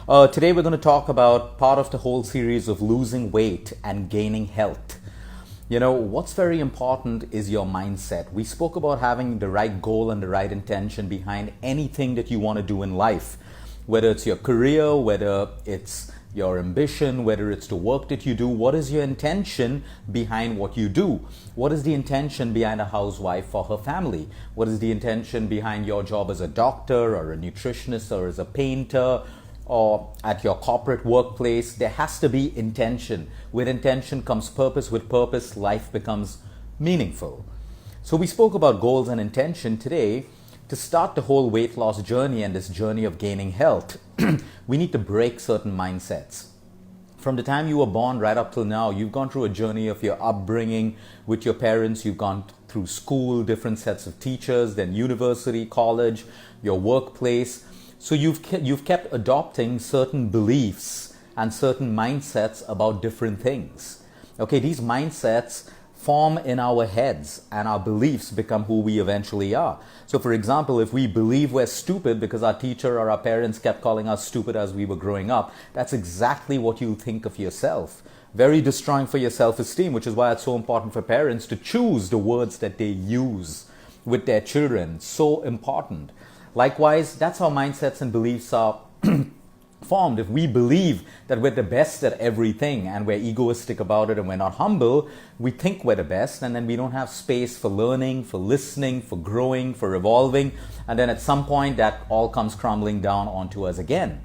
Today we're going to talk about part of the whole series of losing weight and gaining health. You know, what's very important is your mindset. We spoke about having the right goal and the right intention behind anything that you want to do in life, whether it's your career, whether it's your ambition, whether it's the work that you do. What is your intention behind what you do? What is the intention behind a housewife for her family? What is the intention behind your job as a doctor or a nutritionist or as a painter or at your corporate workplace? There has to be intention. With intention comes purpose. With purpose, life becomes meaningful. So we spoke about goals and intention today. To start the whole weight loss journey and this journey of gaining health, we need to break certain mindsets. From the time you were born right up till now, you've gone through a journey of your upbringing with your parents. You've gone through school, different sets of teachers, then university, college, your workplace. So you've kept adopting certain beliefs and certain mindsets about different things. Okay, these mindsets form in our heads and our beliefs become who we eventually are. So for example, if we believe we're stupid because our teacher or our parents kept calling us stupid as we were growing up, that's exactly what you think of yourself. Very destroying for your self-esteem, which is why it's so important for parents to choose the words that they use with their children. So important. Likewise, that's how mindsets and beliefs are formed. If we believe that we're the best at everything and we're egoistic about it and we're not humble, we think we're the best, and then we don't have space for learning, for listening, for growing, for evolving, and then at some point that all comes crumbling down onto us again.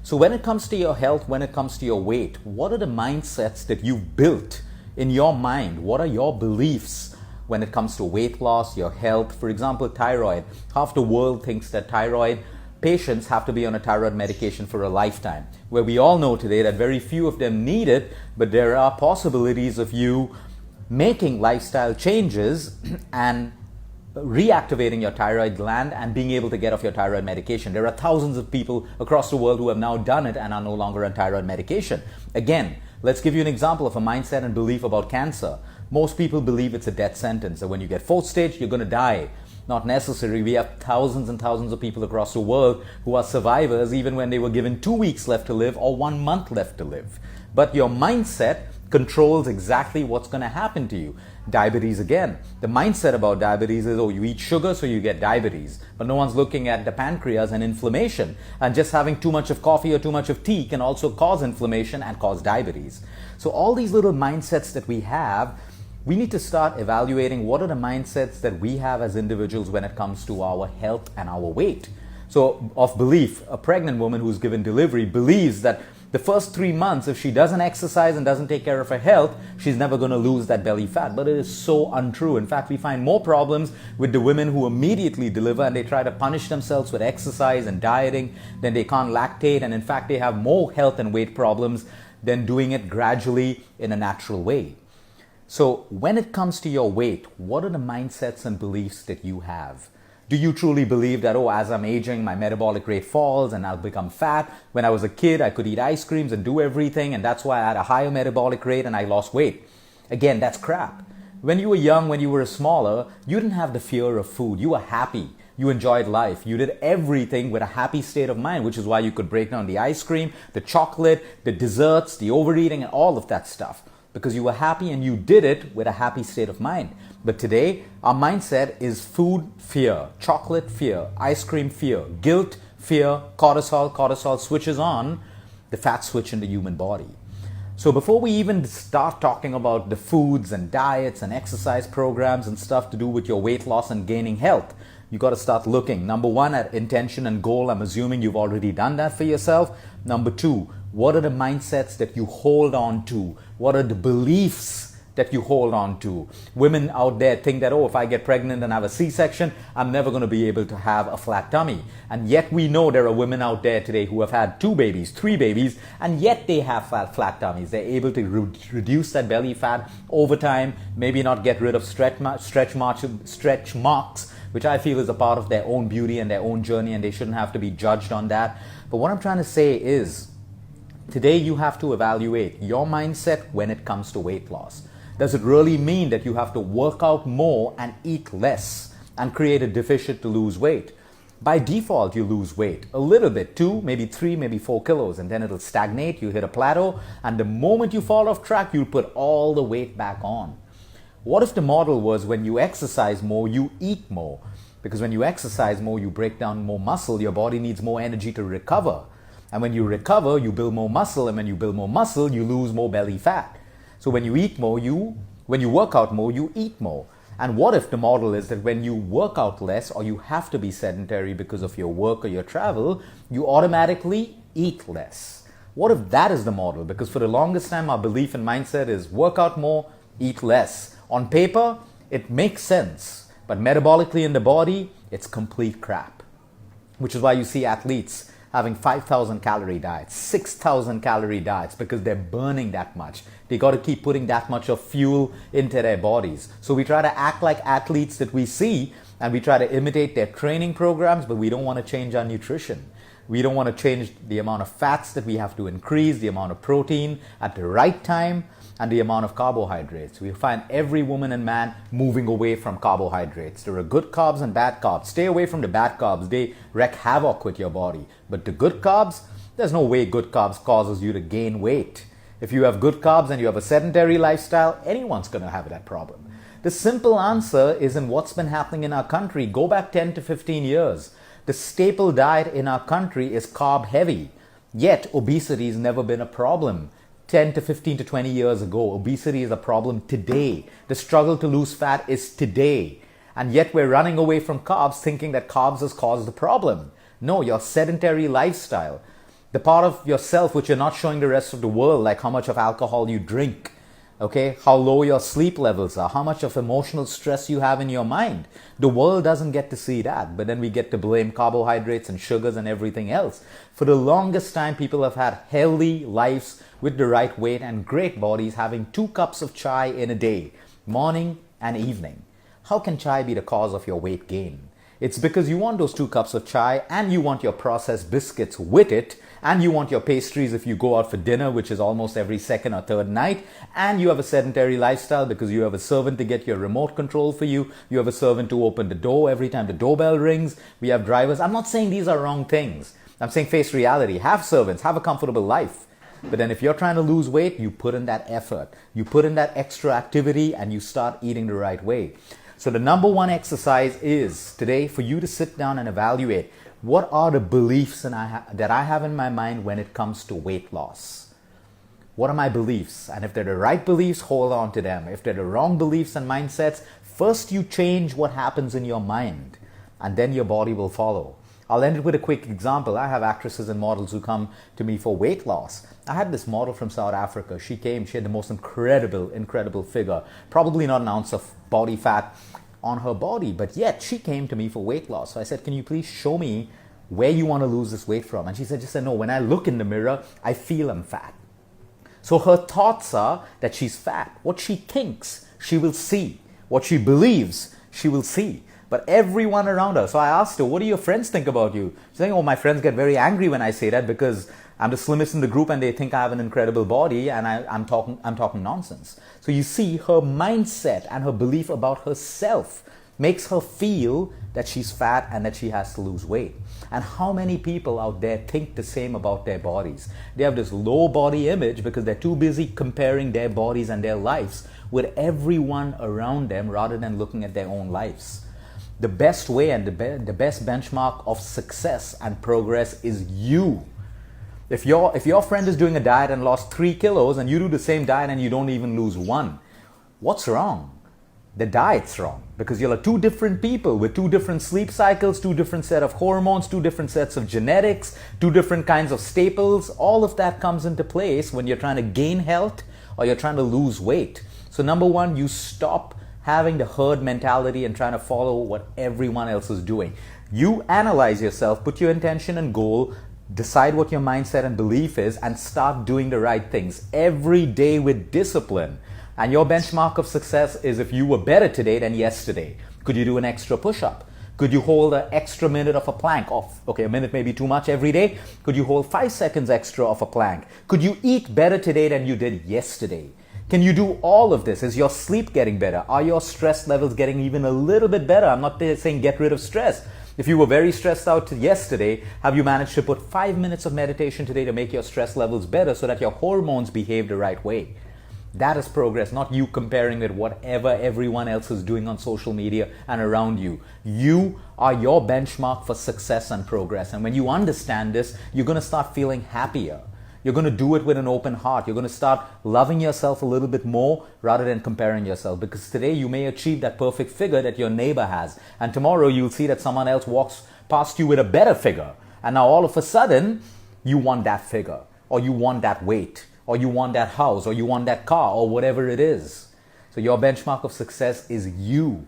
So when it comes to your health, when it comes to your weight, what are the mindsets that you've built in your mind? What are your beliefs when it comes to weight loss, your health? For example, thyroid. Half the world thinks that thyroid patients have to be on a thyroid medication for a lifetime, where we all know today that very few of them need it, but there are possibilities of you making lifestyle changes and reactivating your thyroid gland and being able to get off your thyroid medication. There are thousands of people across the world who have now done it and are no longer on thyroid medication. Again, let's give you an example of a mindset and belief about cancer. Most people believe it's a death sentence, that when you get fourth stage, you're going to die. Not necessary. We have thousands and thousands of people across the world who are survivors even when they were given 2 weeks left to live or 1 month left to live. But your mindset controls exactly what's going to happen to you. Diabetes again. The mindset about diabetes is, oh, you eat sugar so you get diabetes. But no one's looking at the pancreas and inflammation. And just having too much of coffee or too much of tea can also cause inflammation and cause diabetes. So all these little mindsets that we have, we need to start evaluating what are the mindsets that we have as individuals when it comes to our health and our weight. So of belief, a pregnant woman who's given delivery believes that the first 3 months, if she doesn't exercise and doesn't take care of her health, she's never going to lose that belly fat. But it is so untrue. In fact, we find more problems with the women who immediately deliver and they try to punish themselves with exercise and dieting, then they can't lactate, and in fact they have more health and weight problems than doing it gradually in a natural way. So when it comes to your weight, what are the mindsets and beliefs that you have? Do you truly believe that, oh, as I'm aging, my metabolic rate falls and I'll become fat? When I was a kid, I could eat ice creams and do everything, and that's why I had a higher metabolic rate and I lost weight. Again, that's crap. When you were young, when you were smaller, you didn't have the fear of food. You were happy. You enjoyed life. You did everything with a happy state of mind, which is why you could break down the ice cream, the chocolate, the desserts, the overeating, and all of that stuff. Because you were happy and you did it with a happy state of mind. But today, our mindset is food fear, chocolate fear, ice cream fear, guilt fear, cortisol. Cortisol switches on the fat switch in the human body. So before we even start talking about the foods and diets and exercise programs and stuff to do with your weight loss and gaining health, you got to start looking, number one, at intention and goal. I'm assuming you've already done that for yourself. Number two, what are the mindsets that you hold on to? What are the beliefs that you hold on to? Women out there think that, oh, if I get pregnant and have a C-section, I'm never going to be able to have a flat tummy. And yet we know there are women out there today who have had 2 babies, 3 babies, and yet they have flat tummies. They're able to reduce that belly fat over time, maybe not get rid of stretch marks, which I feel is a part of their own beauty and their own journey, and they shouldn't have to be judged on that. But what I'm trying to say is, today you have to evaluate your mindset when it comes to weight loss. Does it really mean that you have to work out more and eat less and create a deficit to lose weight? By default, you lose weight a little bit, 2, maybe 3, maybe 4 kilos, and then it'll stagnate, you hit a plateau, and the moment you fall off track, you'll put all the weight back on. What if the model was when you exercise more, you eat more? Because when you exercise more, you break down more muscle, your body needs more energy to recover. And when you recover, you build more muscle, and when you build more muscle, you lose more belly fat. So when you eat more, when you work out more, you eat more. And what if the model is that when you work out less or you have to be sedentary because of your work or your travel, you automatically eat less? What if that is the model? Because for the longest time, our belief and mindset is work out more, eat less. On paper, it makes sense, but metabolically in the body, it's complete crap. Which is why you see athletes having 5,000 calorie diets, 6,000 calorie diets, because they're burning that much. They got to keep putting that much of fuel into their bodies. So we try to act like athletes that we see, and we try to imitate their training programs, but we don't want to change our nutrition. We don't want to change the amount of fats that we have to increase, the amount of protein at the right time, and the amount of carbohydrates. We find every woman and man moving away from carbohydrates. There are good carbs and bad carbs. Stay away from the bad carbs. They wreak havoc with your body. But the good carbs, there's no way good carbs causes you to gain weight. If you have good carbs and you have a sedentary lifestyle, anyone's going to have that problem. The simple answer is in what's been happening in our country. Go back 10 to 15 years. The staple diet in our country is carb heavy. Yet obesity has never been a problem. 10 to 15 to 20 years ago, obesity is a problem today. The struggle to lose fat is today. And yet we're running away from carbs thinking that carbs has caused the problem. No, your sedentary lifestyle, the part of yourself which you're not showing the rest of the world, like how much of alcohol you drink, okay, how low your sleep levels are, how much of emotional stress you have in your mind. The world doesn't get to see that, but then we get to blame carbohydrates and sugars and everything else. For the longest time, people have had healthy lives with the right weight and great bodies, having 2 cups of chai in a day, morning and evening. How can chai be the cause of your weight gain? It's because you want those 2 cups of chai, and you want your processed biscuits with it, and you want your pastries if you go out for dinner, which is almost every second or third night, and you have a sedentary lifestyle because you have a servant to get your remote control for you, you have a servant to open the door every time the doorbell rings, we have drivers. I'm not saying these are wrong things. I'm saying face reality. Have servants, have a comfortable life. But then if you're trying to lose weight, you put in that effort, you put in that extra activity, and you start eating the right way. So the number one exercise is today for you to sit down and evaluate what are the beliefs that I have in my mind when it comes to weight loss. What are my beliefs? And if they're the right beliefs, hold on to them. If they're the wrong beliefs and mindsets, first you change what happens in your mind, and then your body will follow. I'll end it with a quick example. I have actresses and models who come to me for weight loss. I had this model from South Africa. She had the most incredible figure. Probably not an ounce of body fat on her body, but yet she came to me for weight loss. So I said, can you please show me where you want to lose this weight from? And she said, no, when I look in the mirror, I feel I'm fat. So her thoughts are that she's fat. What she thinks, she will see. What she believes, she will see. But everyone around her. So I asked her, what do your friends think about you? She's saying, oh, my friends get very angry when I say that because I'm the slimmest in the group and they think I have an incredible body and I'm talking nonsense. So you see, her mindset and her belief about herself makes her feel that she's fat and that she has to lose weight. And how many people out there think the same about their bodies? They have this low body image because they're too busy comparing their bodies and their lives with everyone around them rather than looking at their own lives. The best way and the best benchmark of success and progress is you. If your friend is doing a diet and lost 3 kilos and you do the same diet and you don't even lose 1, what's wrong? The diet's wrong because you're 2 different people with 2 different sleep cycles, 2 different set of hormones, 2 different sets of genetics, 2 different kinds of staples. All of that comes into place when you're trying to gain health or you're trying to lose weight. So number 1, you stop having the herd mentality and trying to follow what everyone else is doing. You analyze yourself, put your intention and goal, decide what your mindset and belief is, and start doing the right things every day with discipline. And your benchmark of success is if you were better today than yesterday. Could you do an extra push-up? Could you hold an extra minute of a plank off? Okay, a minute may be too much every day. Could you hold 5 seconds extra of a plank? Could you eat better today than you did yesterday? Can you do all of this? Is your sleep getting better? Are your stress levels getting even a little bit better? I'm not saying get rid of stress, If you were very stressed out yesterday, have you managed to put 5 minutes of meditation today to make your stress levels better so that your hormones behave the right way? That is progress, not you comparing with whatever everyone else is doing on social media and around you. You are your benchmark for success and progress. And when you understand this, you're going to start feeling happier. You're going to do it with an open heart. You're going to start loving yourself a little bit more rather than comparing yourself. Because today you may achieve that perfect figure that your neighbor has. And tomorrow you'll see that someone else walks past you with a better figure. And now all of a sudden, you want that figure, or you want that weight, or you want that house, or you want that car, or whatever it is. So your benchmark of success is you.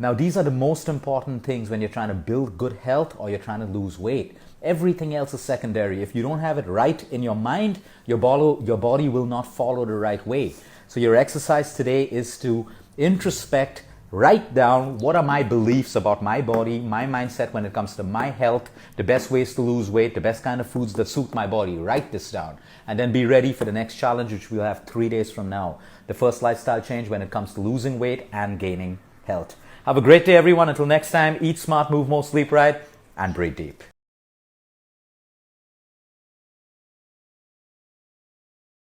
Now, these are the most important things when you're trying to build good health or you're trying to lose weight. Everything else is secondary. If you don't have it right in your mind, your body will not follow the right way. So your exercise today is to introspect, write down what are my beliefs about my body, my mindset when it comes to my health, the best ways to lose weight, the best kind of foods that suit my body. Write this down and then be ready for the next challenge, which we'll have 3 days from now. The first lifestyle change when it comes to losing weight and gaining health. Have a great day, everyone. Until next time, eat smart, move more, sleep right, and breathe deep.